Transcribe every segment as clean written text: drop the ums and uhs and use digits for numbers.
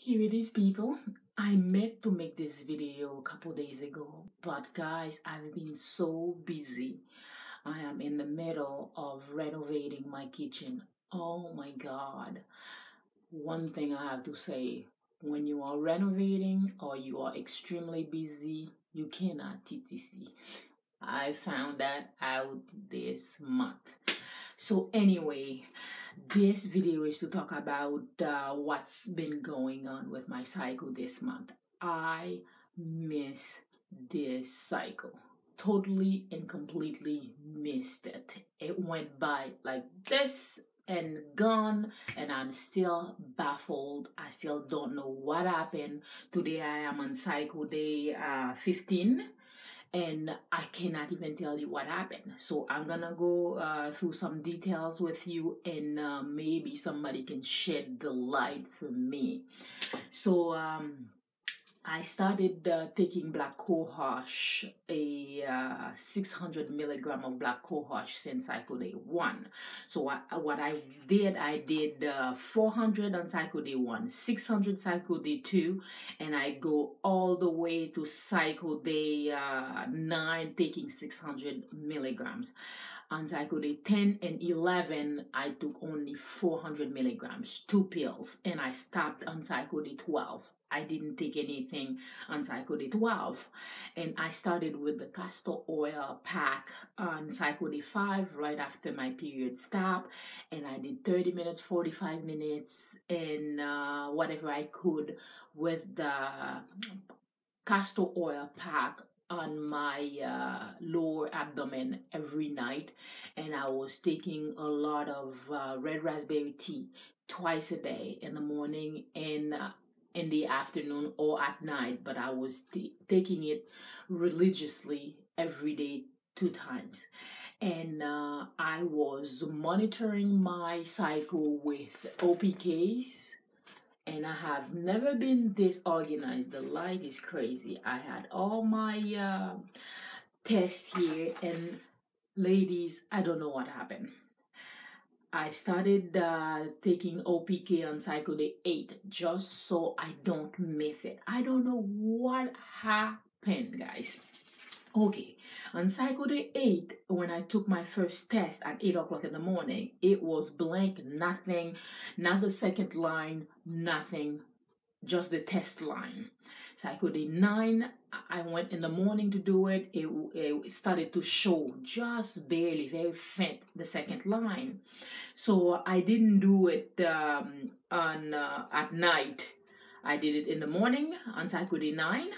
Here it is, people. I meant to make this video a couple days ago, but guys, I've been so busy. I am in the middle of renovating my kitchen. Oh my God. One thing I have to say, when you are renovating or you are extremely busy, you cannot TTC. I found that out this month. So anyway, this video is to talk about what's been going on with my cycle this month. I miss this cycle. Totally and completely missed it. It went by like this and gone, and I'm still baffled. I still don't know what happened. Today I am on cycle day 15, and I cannot even tell you what happened. So I'm gonna go through some details with you, and maybe somebody can shed the light for me. So I started taking black cohosh, a 600 milligram of black cohosh since cycle day 1. So what I did 400 on cycle day 1, 600 cycle day 2, and I go all the way to cycle day 9, taking 600 milligrams. On cycle day 10 and 11, I took only 400 milligrams, 2 pills, and I stopped on cycle day 12. I didn't take anything on cycle day 12. And I started with the castor oil pack on cycle day 5 right after my period stopped. And I did 30 minutes, 45 minutes, and whatever I could with the castor oil pack on my lower abdomen every night. And I was taking a lot of red raspberry tea twice a day, in the morning and in the afternoon or at night, but I was taking it religiously every day, 2 times. And I was monitoring my cycle with OPKs, and I have never been this organized. The light is crazy. I had all my tests here, and ladies, I don't know what happened. I started taking OPK on cycle day 8 just so I don't miss it. I don't know what happened, guys. Okay, on cycle day 8, when I took my first test at 8 o'clock in the morning, it was blank, nothing, not the second line, nothing, just the test line. Cycle day 9, I went in the morning to do it. It started to show just barely, very faint, the second line. So I didn't do it at night. I did it in the morning on cycle day 9.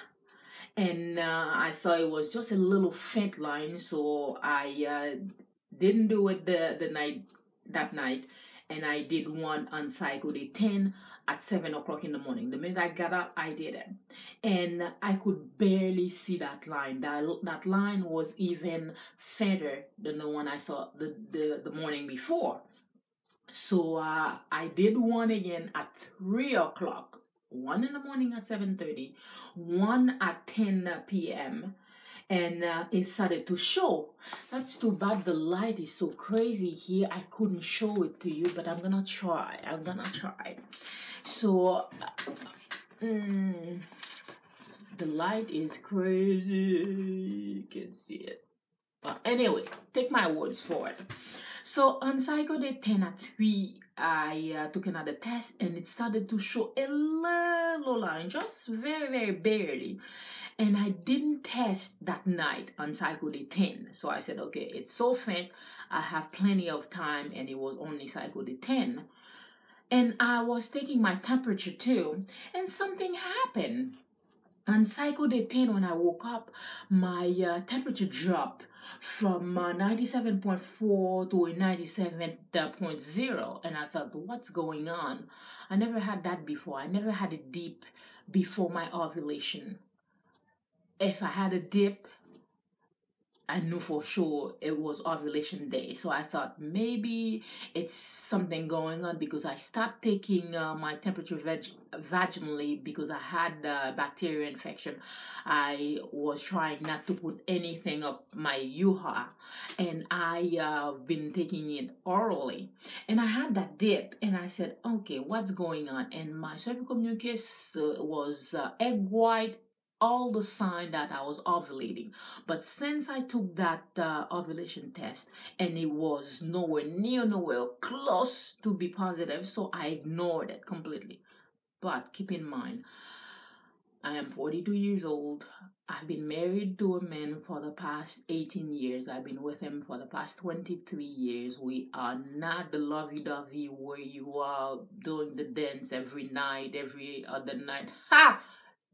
And I saw it was just a little faint line, so I didn't do it that night, and I did one on cycle day 10 at 7 o'clock in the morning. The minute I got up, I did it, and I could barely see that line. That line was even fainter than the one I saw the morning before. So I did one again at 3 o'clock. One in the morning at 7:30, one at 10 p.m., and it started to show. That's too bad the light is so crazy here. I couldn't show it to you, but I'm gonna try. So the light is crazy. You can see it. But anyway, take my words for it. So on cycle day 10 at 3, I took another test, and it started to show a little line, just very, very barely. And I didn't test that night on cycle day 10. So I said, okay, it's so faint, I have plenty of time, and it was only cycle day 10. And I was taking my temperature too, and something happened. On cycle day 10, when I woke up, my temperature dropped from 97.4 to a 97.0, and I thought, what's going on? I never had that before. I never had a dip before my ovulation. If I had a dip, I knew for sure it was ovulation day. So I thought maybe it's something going on because I stopped taking my temperature vaginally because I had bacterial infection. I was trying not to put anything up my UHA, and I've been taking it orally. And I had that dip, and I said, okay, what's going on? And my cervical mucus was egg white, all the sign that I was ovulating. But since I took that ovulation test and it was nowhere close to be positive, so I ignored it completely. But keep in mind, I am 42 years old. I've been married to a man for the past 18 years. I've been with him for the past 23 years. We are not the lovey-dovey where you are doing the dance every night, every other night. Ha!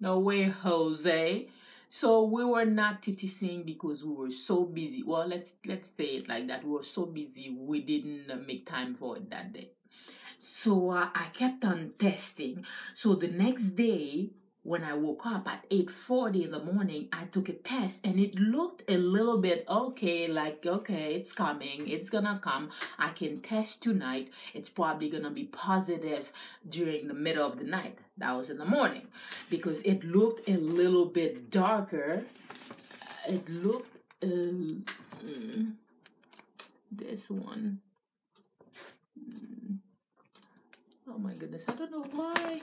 No way, Jose. So we were not TTCing because we were so busy. Well, let's say it like that. We were so busy we didn't make time for it that day. So I kept on testing. So the next day, when I woke up at 8:40 in the morning, I took a test and it looked a little bit okay, like, okay, it's coming, it's gonna come. I can test tonight. It's probably gonna be positive during the middle of the night. That was in the morning because it looked a little bit darker. It looked, this one. Oh my goodness, I don't know why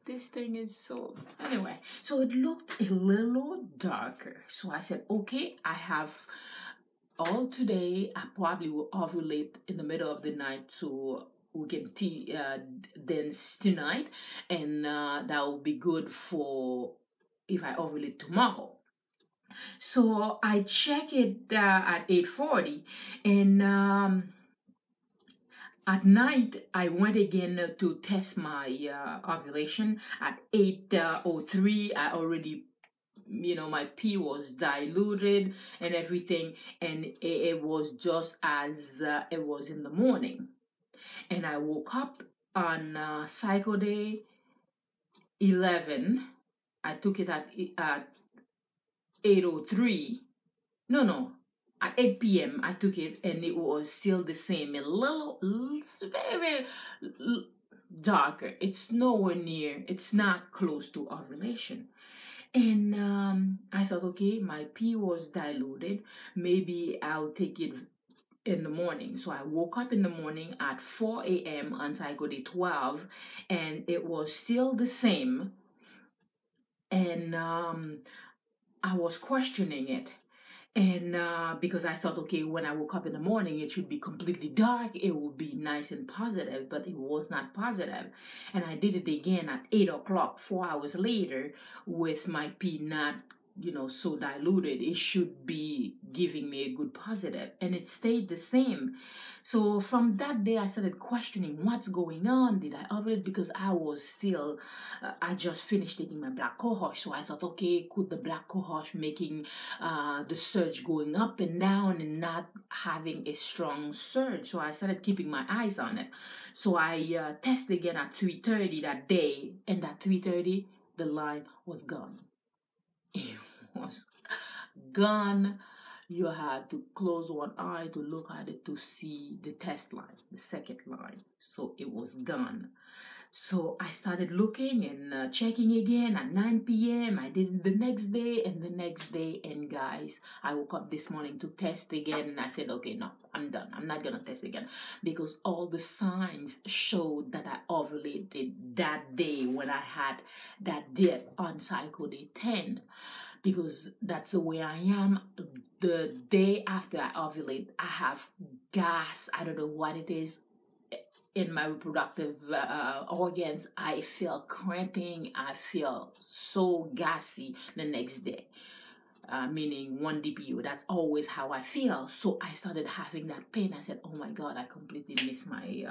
this thing is so, anyway, so it looked a little darker. So I said, okay, I have all today. I probably will ovulate in the middle of the night, so we can dance tonight, and that will be good for if I ovulate tomorrow. So I check it at 8:40, and at night, I went again to test my ovulation at 8:03. I already, my pee was diluted and everything, and it was just as it was in the morning. And I woke up on cycle day 11. I took it at 8:03. No. At 8 p.m. I took it and it was still the same. It's very darker. It's nowhere near, it's not close to ovulation. And I thought, okay, my pee was diluted. Maybe I'll take it in the morning. So I woke up in the morning at 4 a.m. on cycle day 12, and it was still the same. And I was questioning it. And because I thought, okay, when I woke up in the morning, it should be completely dark. It would be nice and positive, but it was not positive. And I did it again at 8 o'clock, 4 hours later, with my pee not, so diluted. It should be giving me a good positive. And it stayed the same. So from that day, I started questioning what's going on. Did I ovulate? Because I was still, I just finished taking my black cohort. So I thought, okay, could the black cohort making the surge going up and down and not having a strong surge? So I started keeping my eyes on it. So I tested again at 3:30 that day. And at 3:30, the line was gone. It was gone. You had to close one eye to look at it to see the test line, the second line. So it was gone. So I started looking and checking again at 9 p.m. I did it the next day and the next day. And guys, I woke up this morning to test again. And I said, okay, no, I'm done. I'm not going to test again. Because all the signs showed that I ovulated that day when I had that dip on cycle day 10. Because that's the way I am. The day after I ovulate, I have gas. I don't know what it is in my reproductive organs. I feel cramping. I feel so gassy the next day. Meaning 1 DPU. That's always how I feel. So I started having that pain. I said, oh my God, I completely missed my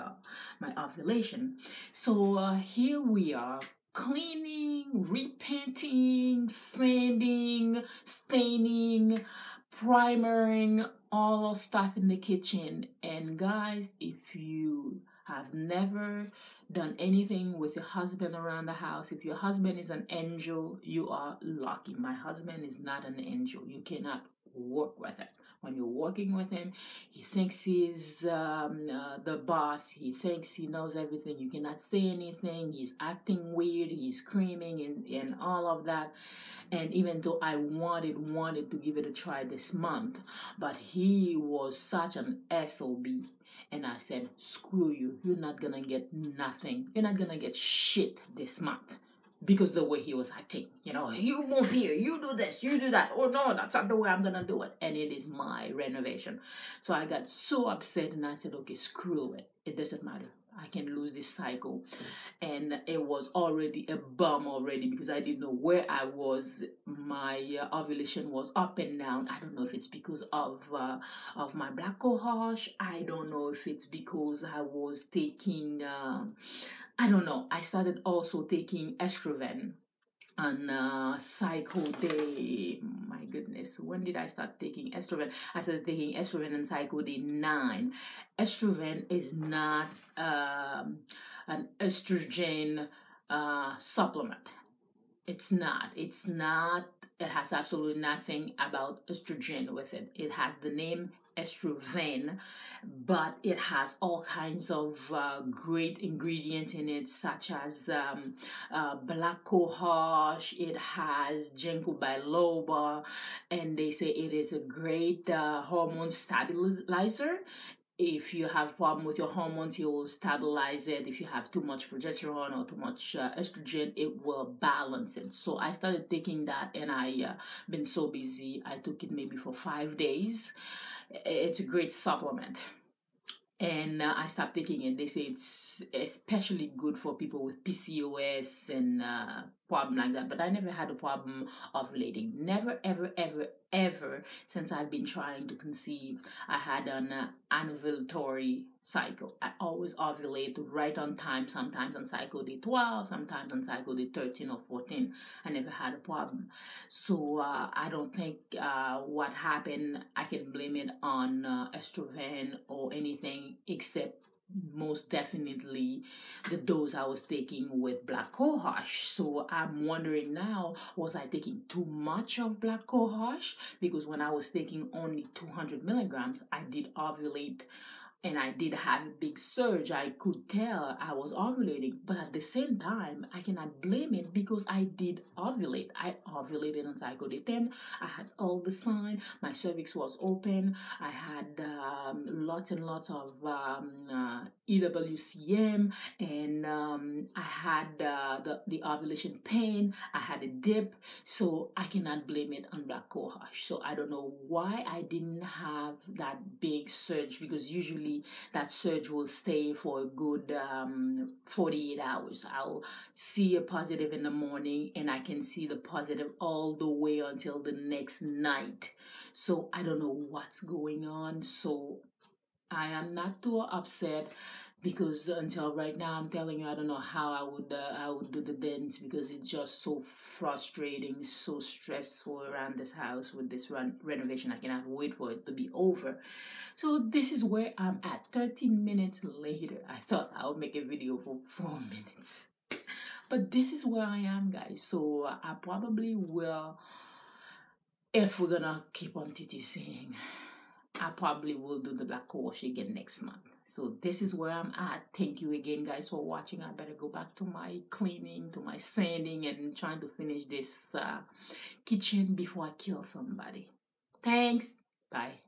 ovulation. So here we are, cleaning, repainting, sanding, staining, primering, all of stuff in the kitchen. And guys, if you have never done anything with your husband around the house, if your husband is an angel, you are lucky. My husband is not an angel. You cannot work with him. When you're working with him, he thinks he's the boss. He thinks he knows everything. You cannot say anything. He's acting weird. He's screaming and all of that. And even though I wanted to give it a try this month, but he was such an SOB. And I said, screw you. You're not going to get nothing. You're not going to get shit this month. Because the way he was acting, you move here, you do this, you do that. Oh no, that's not the way I'm gonna do it. And it is my renovation. So I got so upset and I said, okay, screw it. It doesn't matter. I can lose this cycle. And it was already a bum already because I didn't know where I was. My ovulation was up and down. I don't know if it's because of my black cohosh. I don't know if it's because I was taking I don't know. I started also taking estrogen on cycle day. My goodness, when did I start taking estrogen? I started taking estrogen on cycle day 9. Estrogen is not an estrogen supplement. It's not. It has absolutely nothing about estrogen with it. It has the name estrogen, but it has all kinds of great ingredients in it, such as black cohosh. It has ginkgo biloba, and they say it is a great hormone stabilizer. If you have problem with your hormones, it will stabilize it. If you have too much progesterone or too much estrogen, it will balance it. So I started taking that, and I been so busy. I took it maybe for 5 days. It's a great supplement. And I stopped taking it. They say it's especially good for people with PCOS and problem like that. But I never had a problem ovulating. Never, ever, ever, ever since I've been trying to conceive. I had an anovulatory cycle. I always ovulate right on time, sometimes on cycle day 12, sometimes on cycle day 13 or 14. I never had a problem. So I don't think what happened, I can blame it on estrogen or anything, except most definitely the dose I was taking with black cohosh. So I'm wondering now, was I taking too much of black cohosh? Because when I was taking only 200 milligrams, I did ovulate and I did have a big surge. I could tell I was ovulating, but at the same time, I cannot blame it because I did ovulate. I ovulated on cycle day 10. I had all the sign. My cervix was open. I had lots and lots of EWCM, and I had the ovulation pain. I had a dip, so I cannot blame it on black cohosh. So I don't know why I didn't have that big surge, because usually that surge will stay for a good 48 hours. I'll see a positive in the morning and I can see the positive all the way until the next night. So I don't know what's going on. So I am not too upset, because until right now, I'm telling you, I don't know how I would do the dance, because it's just so frustrating, so stressful around this house with this renovation. I cannot wait for it to be over. So this is where I'm at. 13 minutes later, I thought I would make a video for 4 minutes. But this is where I am, guys. So I probably will, if we're gonna keep on TTCing, I probably will do the black cohosh again next month. So this is where I'm at. Thank you again, guys, for watching. I better go back to my cleaning, to my sanding, and trying to finish this kitchen before I kill somebody. Thanks. Bye.